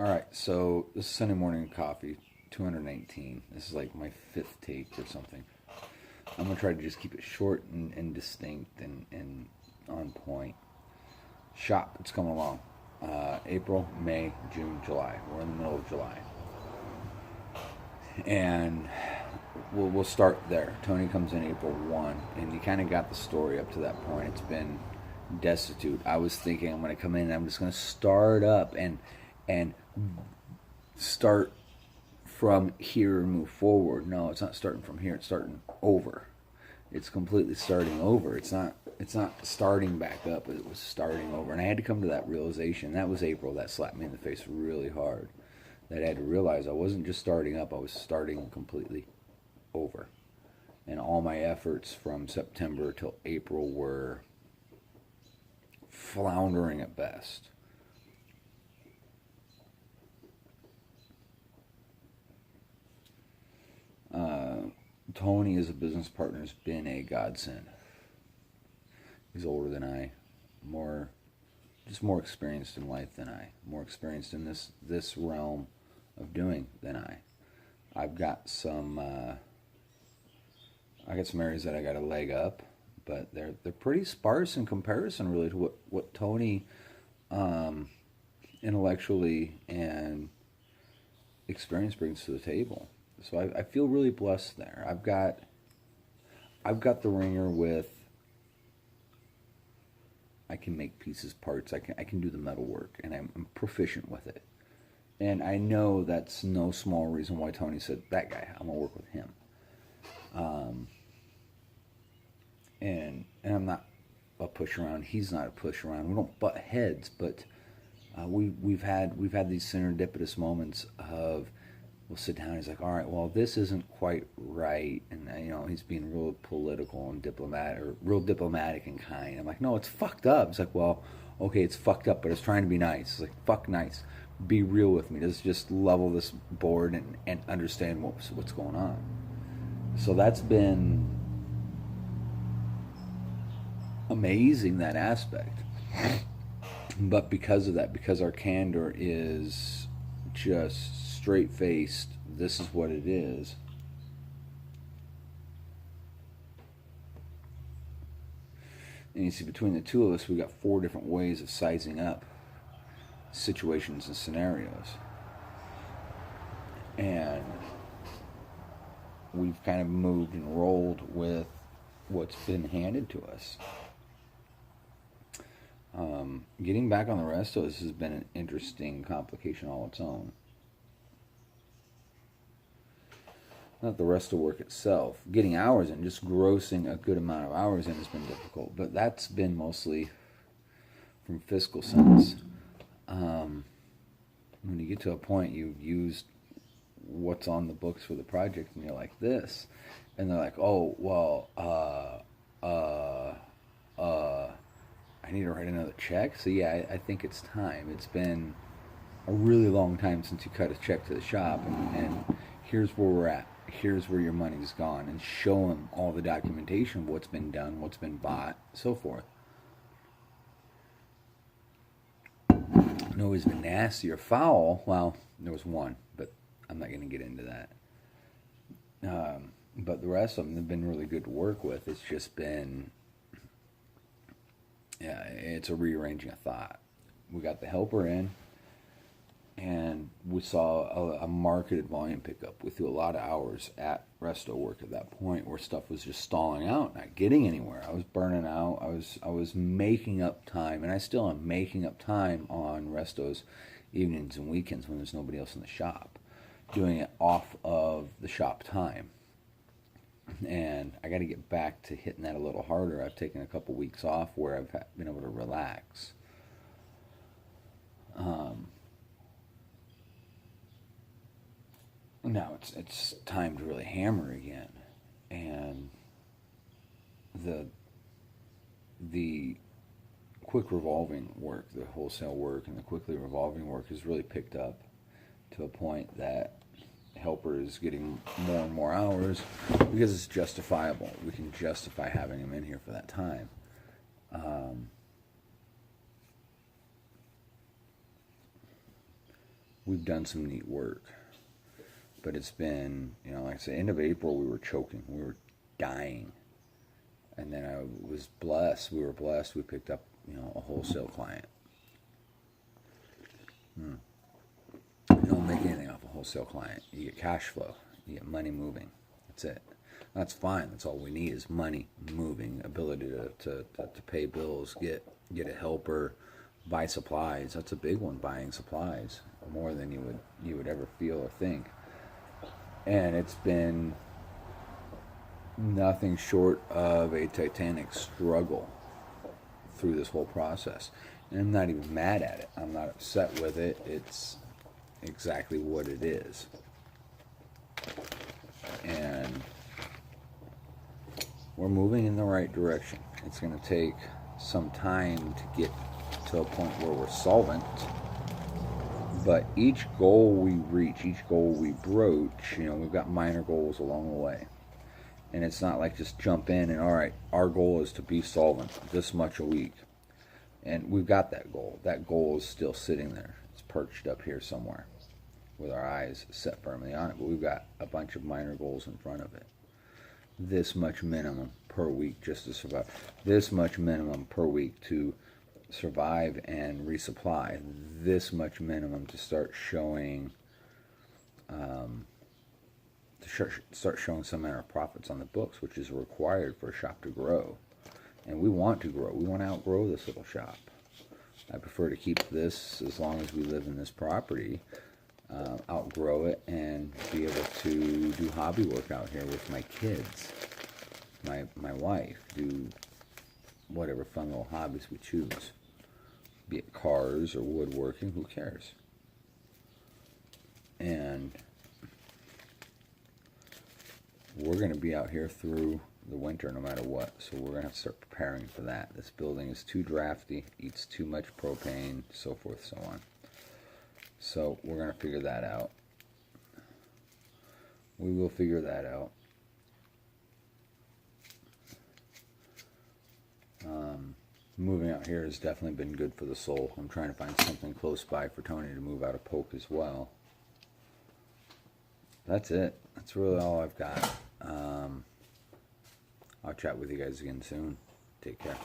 All right, so this is Sunday morning coffee, 219. This is like my fifth take or something. I'm gonna try to just keep it short and distinct and on point. Shop, it's coming along. April, May, June, July. We're in the middle of July, and we'll start there. Tony comes in April 1, and you kind of got the story up to that point. It's been destitute. I was thinking I'm gonna come in and I'm just gonna start up and start from here and move forward. No, it's not starting from here. It's starting over. It's completely starting over. It's not starting back up. It was starting over. And I had to come to that realization. That was April. That slapped me in the face really hard. That I had to realize I wasn't just starting up. I was starting completely over. And all my efforts from September till April were floundering at best. Tony, as a business partner, has been a godsend. He's older than I, more experienced in life than I, more experienced in this realm of doing than I. I've got some areas that I got a leg up, but they're pretty sparse in comparison, really, to what Tony intellectually and experience brings to the table. So I feel really blessed there. I've got the ringer with. I can make pieces, parts. I can do the metal work, and I'm proficient with it. And I know that's no small reason why Tony said, that guy, I'm gonna work with him. And I'm not a push around. He's not a push around. We don't butt heads, but we've had these serendipitous moments of. We'll sit down. He's like, all right, well, this isn't quite right, and he's being real political and diplomatic, or real diplomatic and kind. I'm like, no, it's fucked up. It's like, well, okay, it's fucked up, but it's trying to be nice. It's like, fuck nice. Be real with me. Let's just level this board and understand what's going on. So that's been amazing, that aspect. But because of that, because our candor is just straight-faced, this is what it is. And you see, between the two of us, we got 4 different ways of sizing up situations and scenarios. And we've kind of moved and rolled with what's been handed to us. Getting back on the rest of this has been an interesting complication all its own. Not the rest of work itself. Getting hours in, just grossing a good amount of hours in has been difficult, but that's been mostly from fiscal sense. When you get to a point, you've used what's on the books for the project, and you're like this, and they're like, oh, well, I need to write another check. So yeah, I think it's time. It's been a really long time since you cut a check to the shop, and here's where we're at. Here's where your money's gone, and show them all the documentation of what's been done, what's been bought, so forth. Nobody's been nasty or foul. Well, there was one, but I'm not going to get into that. But the rest of them have been really good to work with. It's just been, yeah, it's a rearranging of thought. We got the helper in, and we saw a marketed volume pickup. We threw a lot of hours at resto work at that point, where stuff was just stalling out, not getting anywhere. I was burning out. I was making up time, and I still am making up time on restos evenings and weekends when there's nobody else in the shop, doing it off of the shop time. And I got to get back to hitting that a little harder. I've taken a couple weeks off where I've been able to relax. Now it's time to really hammer again, and the quick revolving work, the wholesale work, and the quickly revolving work has really picked up to a point that helper is getting more and more hours because it's justifiable. We can justify having him in here for that time. we've done some neat work. But it's been, like I said, end of April we were choking, we were dying, and then I was blessed. We were blessed. We picked up, a wholesale client. You don't make anything off a wholesale client. You get cash flow. You get money moving. That's it. That's fine. That's all we need is money moving, ability to pay bills, get a helper, buy supplies. That's a big one, buying supplies, more than you would ever feel or think. And it's been nothing short of a titanic struggle through this whole process. And I'm not even mad at it. I'm not upset with it. It's exactly what it is. And we're moving in the right direction. It's going to take some time to get to a point where we're solvent. But each goal we reach, each goal we broach, we've got minor goals along the way. And it's not like just jump in and, all right, our goal is to be solvent this much a week. And we've got that goal. That goal is still sitting there. It's perched up here somewhere with our eyes set firmly on it. But we've got a bunch of minor goals in front of it. This much minimum per week just to survive. This much minimum per week to survive and resupply. This much minimum to start showing some amount of profits on the books, which is required for a shop to grow. And we want to grow. We want to outgrow this little shop. I prefer to keep this as long as we live in this property, outgrow it, and be able to do hobby work out here with my kids, my wife, do whatever fun little hobbies we choose. Be it cars or woodworking, who cares? And we're going to be out here through the winter no matter what, so we're going to have to start preparing for that. This building is too drafty, eats too much propane, so forth, so on. So we're going to figure that out. We will figure that out. Moving out here has definitely been good for the soul. I'm trying to find something close by for Tony to move out of Polk as well. That's it. That's really all I've got. I'll chat with you guys again soon. Take care.